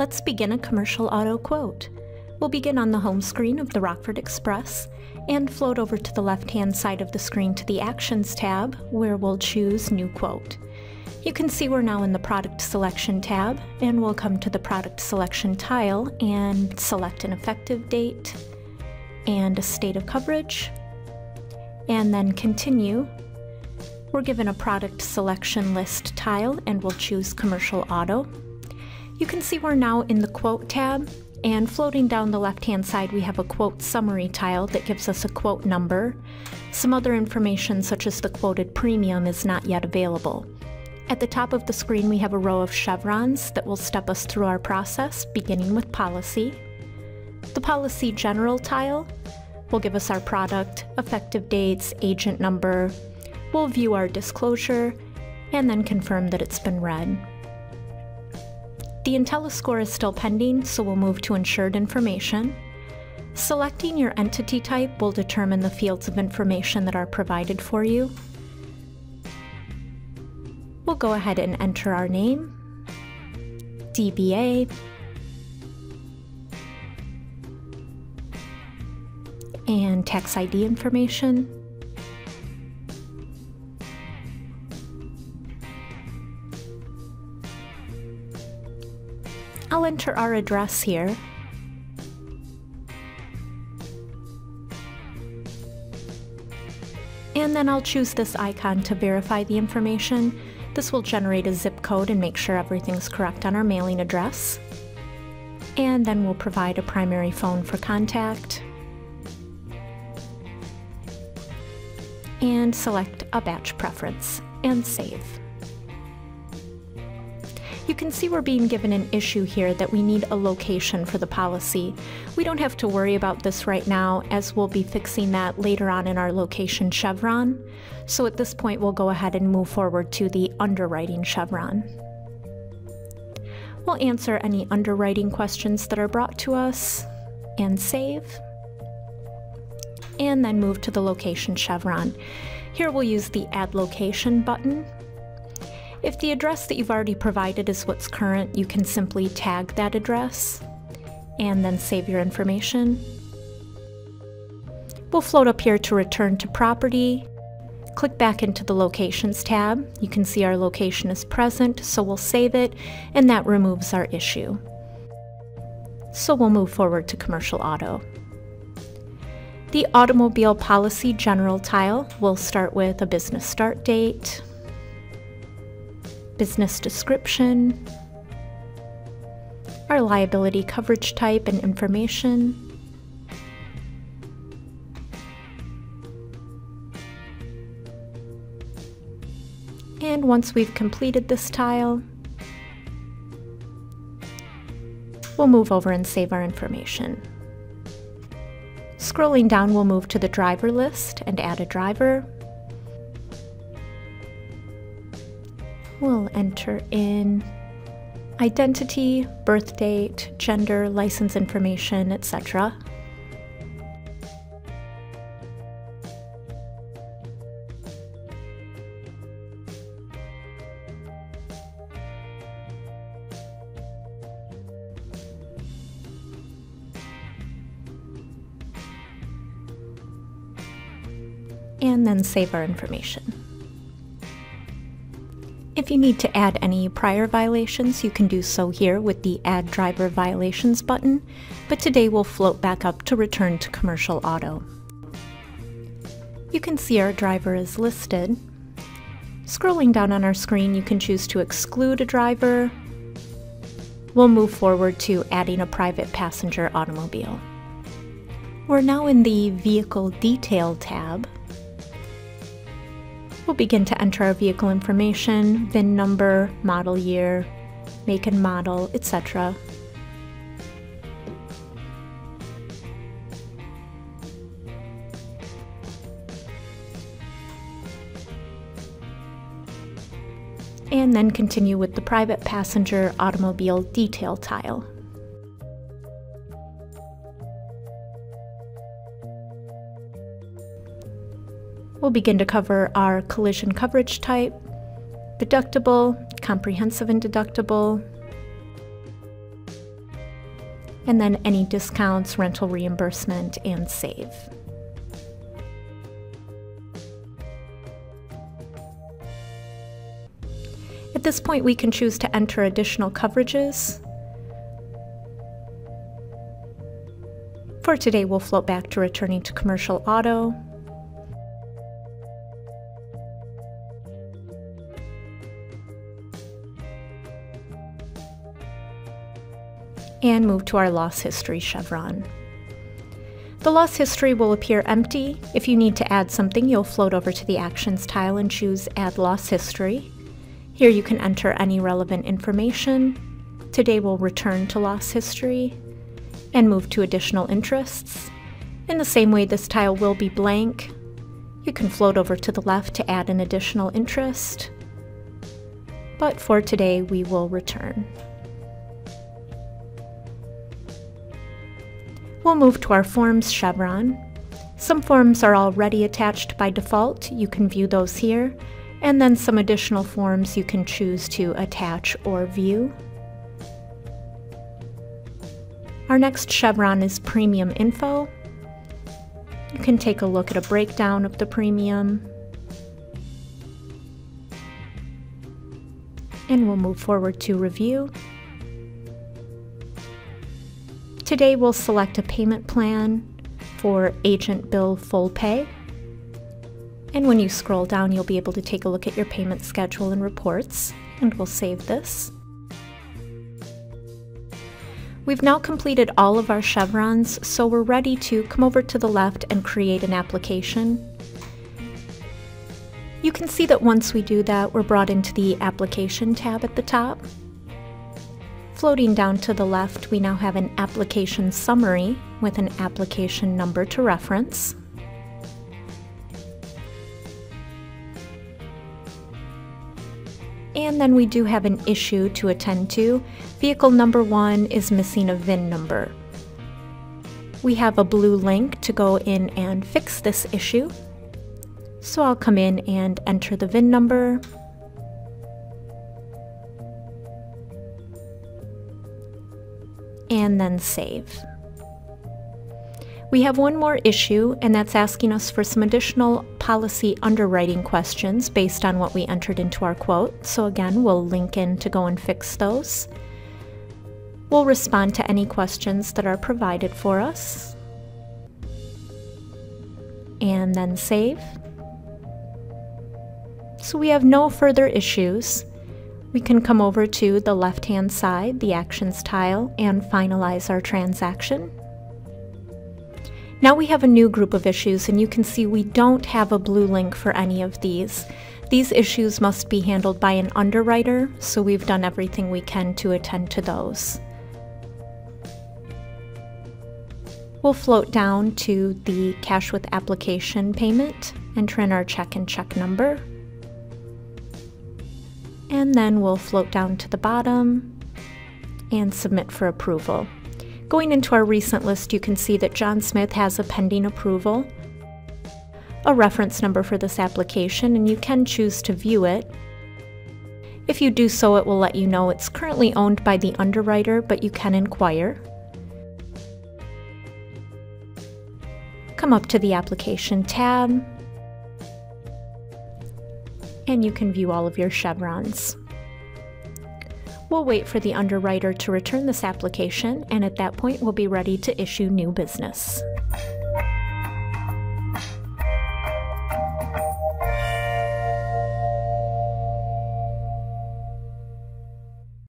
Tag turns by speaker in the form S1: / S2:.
S1: Let's begin a commercial auto quote. We'll begin on the home screen of the Rockford Express and float over to the left-hand side of the screen to the Actions tab, where we'll choose New Quote. You can see we're now in the Product Selection tab, and we'll come to the Product Selection tile and select an effective date and a state of coverage, and then Continue. We're given a Product Selection List tile, and we'll choose Commercial Auto. You can see we're now in the Quote tab, and floating down the left-hand side we have a quote summary tile that gives us a quote number. Some other information such as the quoted premium is not yet available. At the top of the screen we have a row of chevrons that will step us through our process, beginning with Policy. The Policy General tile will give us our product, effective dates, agent number. We'll view our disclosure and then confirm that it's been read. The IntelliScore is still pending, so we'll move to Insured Information. Selecting your entity type will determine the fields of information that are provided for you. We'll go ahead and enter our name, DBA, and tax ID information. I'll enter our address here. And then I'll choose this icon to verify the information. This will generate a zip code and make sure everything's correct on our mailing address. And then we'll provide a primary phone for contact. And select a batch preference and save. You can see we're being given an issue here that we need a location for the policy. We don't have to worry about this right now, as we'll be fixing that later on in our location chevron. So at this point we'll go ahead and move forward to the underwriting chevron. We'll answer any underwriting questions that are brought to us and save. And then move to the location chevron. Here we'll use the Add Location button. If the address that you've already provided is what's current, you can simply tag that address and then save your information. We'll float up here to Return to Property. Click back into the Locations tab. You can see our location is present, so we'll save it, and that removes our issue. So we'll move forward to Commercial Auto. The Automobile Policy General tile will start with a business start date, business description, our liability coverage type and information, and once we've completed this tile, we'll move over and save our information. Scrolling down, we'll move to the driver list and add a driver. We'll enter in identity, birth date, gender, license information, etc. And then save our information. If you need to add any prior violations, you can do so here with the Add Driver Violations button, but today we'll float back up to return to Commercial Auto. You can see our driver is listed. Scrolling down on our screen, you can choose to exclude a driver. We'll move forward to adding a private passenger automobile. We're now in the Vehicle Detail tab. We'll begin to enter our vehicle information, VIN number, model year, make and model, etc. And then continue with the private passenger automobile detail tile. We'll begin to cover our collision coverage type, deductible, comprehensive and deductible, and then any discounts, rental reimbursement, and save. At this point, we can choose to enter additional coverages. For today, we'll float back to returning to commercial auto. And move to our loss history chevron. The loss history will appear empty. If you need to add something, you'll float over to the Actions tile and choose Add Loss History. Here you can enter any relevant information. Today we'll return to loss history and move to additional interests. In the same way, this tile will be blank. You can float over to the left to add an additional interest. But for today, we will return. We'll move to our Forms chevron. Some forms are already attached by default. You can view those here. And then some additional forms you can choose to attach or view. Our next chevron is Premium Info. You can take a look at a breakdown of the premium. And we'll move forward to Review. Today we'll select a payment plan for Agent Bill Full Pay. And when you scroll down, you'll be able to take a look at your payment schedule and reports, and we'll save this. We've now completed all of our chevrons, so we're ready to come over to the left and create an application. You can see that once we do that, we're brought into the Application tab at the top. Floating down to the left, we now have an application summary with an application number to reference. And then we do have an issue to attend to. Vehicle number 1 is missing a VIN number. We have a blue link to go in and fix this issue. So I'll come in and enter the VIN number. And then save. We have one more issue, and that's asking us for some additional policy underwriting questions based on what we entered into our quote. So again, we'll link in to go and fix those. We'll respond to any questions that are provided for us. And then save. So we have no further issues. We can come over to the left-hand side, the Actions tile, and finalize our transaction. Now we have a new group of issues, and you can see we don't have a blue link for any of these. These issues must be handled by an underwriter, so we've done everything we can to attend to those. We'll float down to the Cash with Application payment, enter in our check and check number, and then we'll float down to the bottom and submit for approval. Going into our recent list, you can see that John Smith has a pending approval, a reference number for this application, and you can choose to view it. If you do so, it will let you know it's currently owned by the underwriter, but you can inquire. Come up to the Application tab, and you can view all of your chevrons. We'll wait for the underwriter to return this application, and at that point we'll be ready to issue new business.